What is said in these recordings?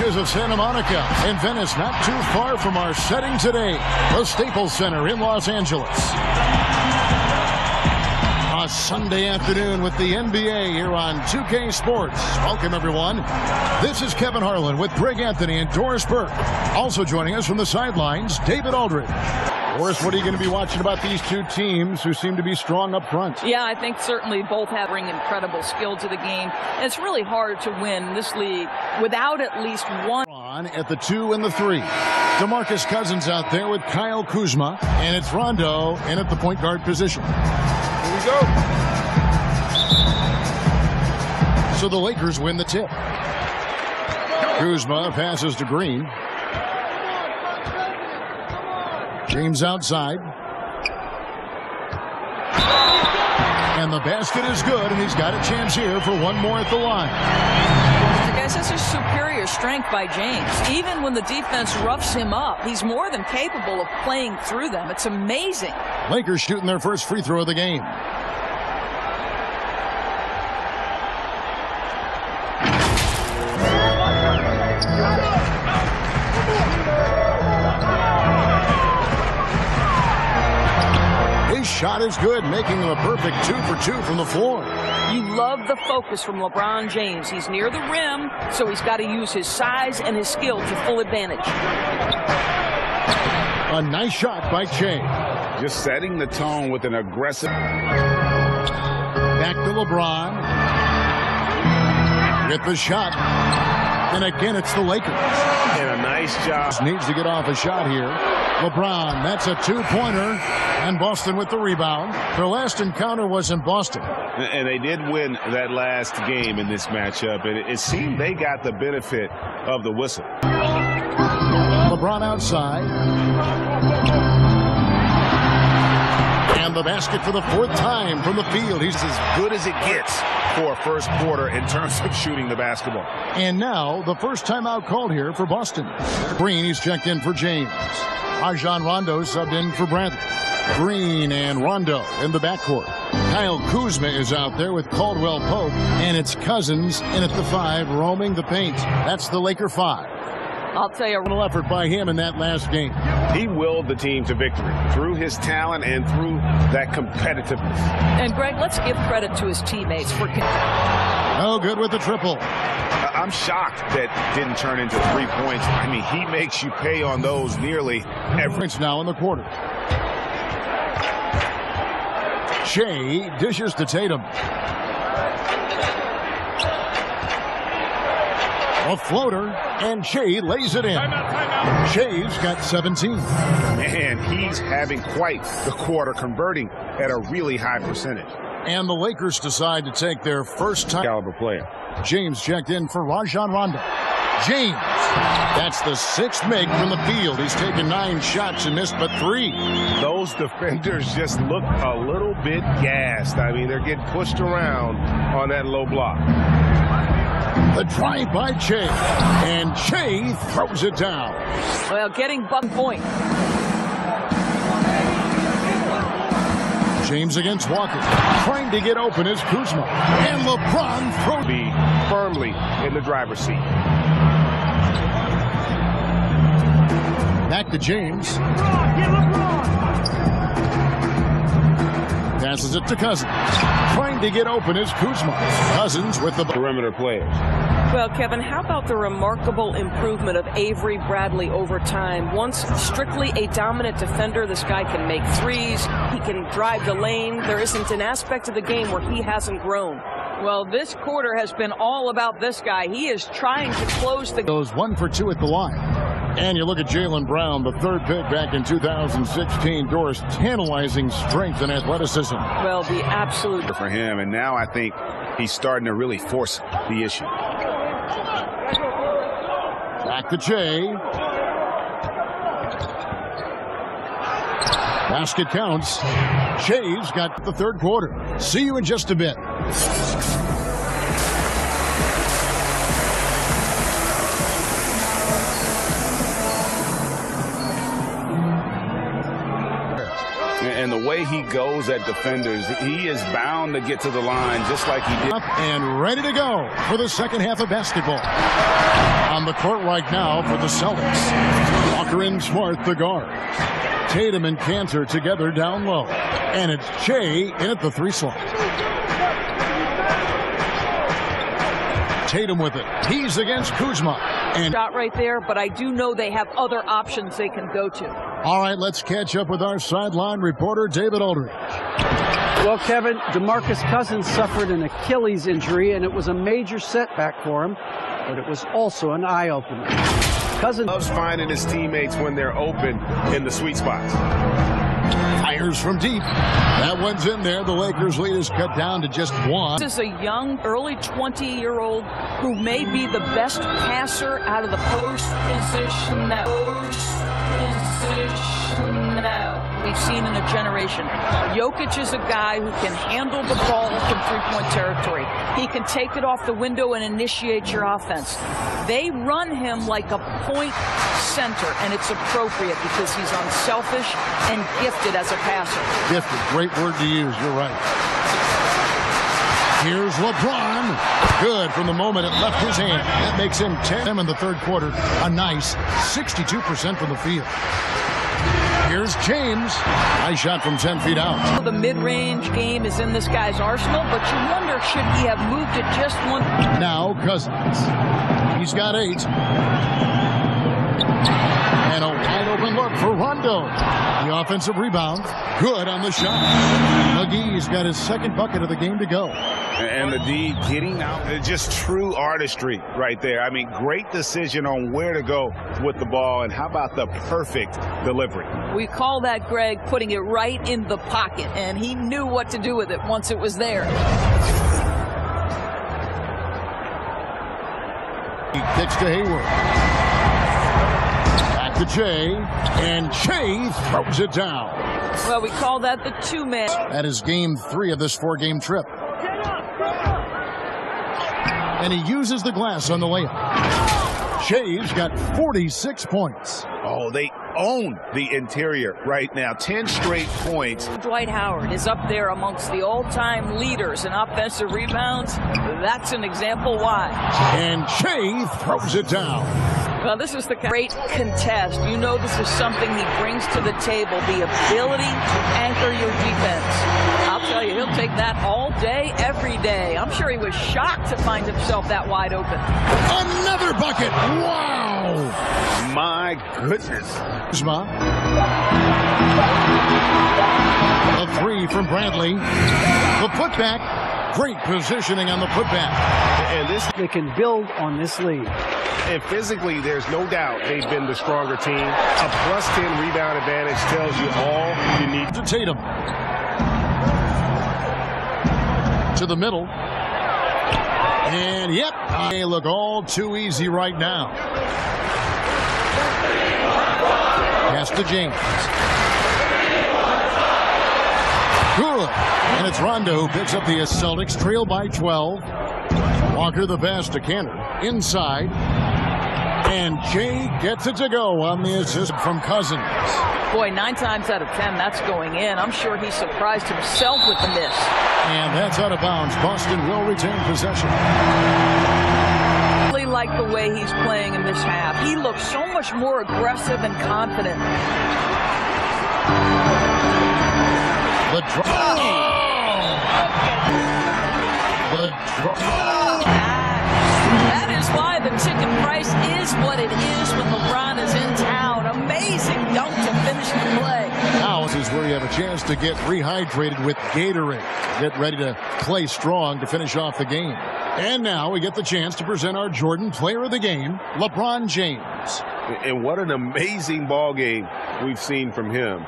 Rays of Santa Monica in Venice, not too far from our setting today, the Staples Center in Los Angeles. A Sunday afternoon with the NBA here on 2K Sports. Welcome, everyone. This is Kevin Harlan with Greg Anthony and Doris Burke. Also joining us from the sidelines, David Aldridge. Doris, what are you going to be watching about these two teams who seem to be strong up front? Yeah, I think certainly both bring incredible skill to the game. And it's really hard to win this league without at least one. On at the 2 and the 3. DeMarcus Cousins out there with Kyle Kuzma, and it's Rondo in at the point guard position. Here we go. So the Lakers win the tip. Kuzma passes to Green. James outside. And the basket is good, and he's got a chance here for one more at the line. Guys, this is superior strength by James. Even when the defense roughs him up, he's more than capable of playing through them. It's amazing. Lakers shooting their first free throw of the game. His shot is good, making him a perfect 2 for 2 from the floor. You love the focus from LeBron James. He's near the rim, so he's got to use his size and his skill to full advantage. A nice shot by Che. Just setting the tone with an aggressive. Back to LeBron. Get the shot. And again, it's the Lakers. And a nice job. Needs to get off a shot here. LeBron, that's a two-pointer. And Boston with the rebound. Their last encounter was in Boston. And they did win that last game in this matchup. And it seemed they got the benefit of the whistle. LeBron outside. And the basket for the 4th time from the field. He's as good as it gets for a first quarter in terms of shooting the basketball. And now the first timeout called here for Boston. Green, he's checked in for James. Rajon Rondo subbed in for Bradley. Green and Rondo in the backcourt. Kyle Kuzma is out there with Caldwell Pope, and it's Cousins in at the 5, roaming the paint. That's the Laker 5. I'll tell you, a little effort by him in that last game. He willed the team to victory through his talent and through that competitiveness. And Greg, let's give credit to his teammates for. Oh, good with the triple. I'm shocked that didn't turn into 3 points. I mean, he makes you pay on those nearly every. It's now in the quarter. Shea dishes to Tatum. A floater, and Shea lays it in. Timeout. Shea's got 17. Man, he's having quite the quarter, converting at a really high percentage. And the Lakers decide to take their first time. Caliber player. James checked in for Rajon Rondo. James, that's the 6th make from the field. He's taken 9 shots and missed but 3. Those defenders just look a little bit gassed. I mean, they're getting pushed around on that low block. The drive by Che, and Che throws it down. Well, getting buck point. James against Walker, trying to get open is Kuzma, and LeBron throws. Be firmly in the driver's seat. Back to James. Passes it to Cousins. Trying to get open is Kuzma. Cousins with the perimeter players. Well, Kevin, how about the remarkable improvement of Avery Bradley over time? Once strictly a dominant defender, this guy can make threes. He can drive the lane. There isn't an aspect of the game where he hasn't grown. Well, this quarter has been all about this guy. He is trying to close the. Goes 1 for 2 at the line. And you look at Jaylen Brown, the 3rd pick back in 2016. Doris, tantalizing strength and athleticism. Well, the absolute. For him, and now I think he's starting to really force the issue. Back to Che. Basket counts. Che's got the 3rd quarter. See you in just a bit. And the way he goes at defenders, he is bound to get to the line just like he did. Up and ready to go for the second half of basketball. On the court right now for the Celtics. Walker and Smart, the guards. Tatum and Cantor together down low. And it's Shea in at the 3 slot. Tatum with it. He's against Kuzma. And Shot right there, but I do know they have other options they can go to. all right, let's catch up with our sideline reporter, David Aldridge. Well, Kevin, DeMarcus Cousins suffered an Achilles injury, and it was a major setback for him, but it was also an eye-opener. Cousins Loves finding his teammates when they're open in the sweet spots. Fires from deep. That one's in there. The Lakers lead is cut down to just 1. This is a young, early 20-year-old who may be the best passer out of the post position now we've seen in a generation. Jokic is a guy who can handle the ball from three-point territory. He can take it off the window and initiate your offense. They run him like a point center, and it's appropriate because he's unselfish and gifted as a passer. Gifted. Great word to use. You're right. Here's LeBron. Good from the moment it left his hand. That makes him 10 in the third quarter. A nice 62% from the field. Here's James. Nice shot from 10 feet out. The mid-range game is in this guy's arsenal, but you wonder, should he have moved it just one? Now Cousins. He's got 8. And a wide open look for Rondo. The offensive rebound. Good on the shot. McGee's got his second bucket of the game to go. And the D getting out. Just true artistry right there. I mean, great decision on where to go with the ball, and how about the perfect delivery? We call that, Greg, putting it right in the pocket, and he knew what to do with it once it was there. He kicks to Hayward. Back to Jay, and Jay throws it down. Well, we call that the 2-man. That is game 3 of this 4-game trip. And he uses the glass on the layup. Shay's got 46 points. Oh, they own the interior right now. 10 straight points. Dwight Howard is up there amongst the all-time leaders in offensive rebounds. That's an example why. And Shay throws it down. Well, this is the great contest. You know this is something he brings to the table, the ability to anchor your defense. I'll tell you, he'll take that all day, every day. I'm sure he was shocked to find himself that wide open. Another bucket. Wow. My goodness. Kuzma. A 3 from Bradley. The putback. Great positioning on the putback. And they can build on this lead. And physically, there's no doubt they've been the stronger team. A +10 rebound advantage tells you all you need. To Tatum. To the middle. And yep, they look all too easy right now. Pass to James. Good. And it's Rondo who picks up the Celtics, trail by 12. Walker the pass to Cantor. Inside. And Jay gets it to go on the assist from Cousins. Boy, 9 times out of 10, that's going in. I'm sure he surprised himself with the miss. And that's out of bounds. Boston will retain possession. I really like the way he's playing in this half. He looks so much more aggressive and confident. The draw. The draw. That is why the ticket price is what it is when LeBron is in town. Amazing dunk to finish the play. Now this is where you have a chance to get rehydrated with Gatorade. Get ready to play strong to finish off the game. And now we get the chance to present our Jordan Player of the Game, LeBron James. And what an amazing ball game we've seen from him.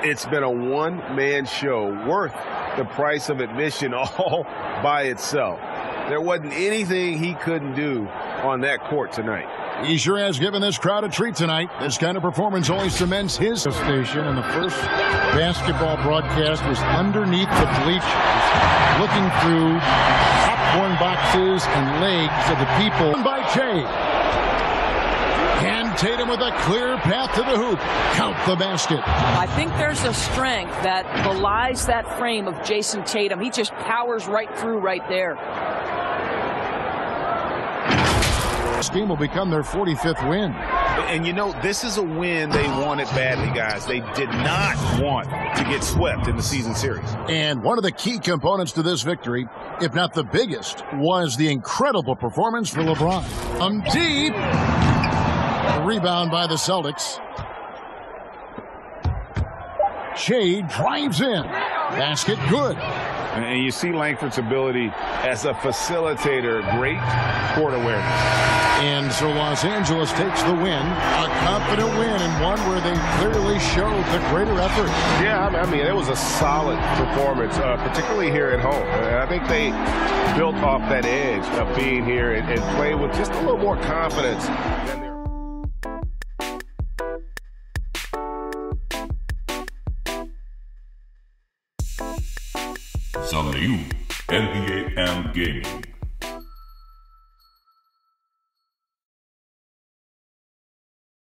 It's been a one-man show worth the price of admission all by itself. There wasn't anything he couldn't do on that court tonight. He sure has given this crowd a treat tonight. This kind of performance only cements his station, and the first basketball broadcast was underneath the bleachers, looking through popcorn boxes and legs of the people. By Jay. And And Tatum with a clear path to the hoop. Count the basket. I think there's a strength that belies that frame of Jason Tatum. He just powers right through right there. This game will become their 45th win. And you know, this is a win they wanted badly, guys. They did not want to get swept in the season series. And one of the key components to this victory, if not the biggest, was the incredible performance for LeBron. Deep. Rebound by the Celtics. Shea drives in. Basket good. And you see Langford's ability as a facilitator, great court awareness. And so Los Angeles takes the win, a confident win, and one where they clearly showed the greater effort. Yeah, I mean, it was a solid performance, particularly here at home. And I think they built off that edge of being here and played with just a little more confidence than their The new NBA and Gaming.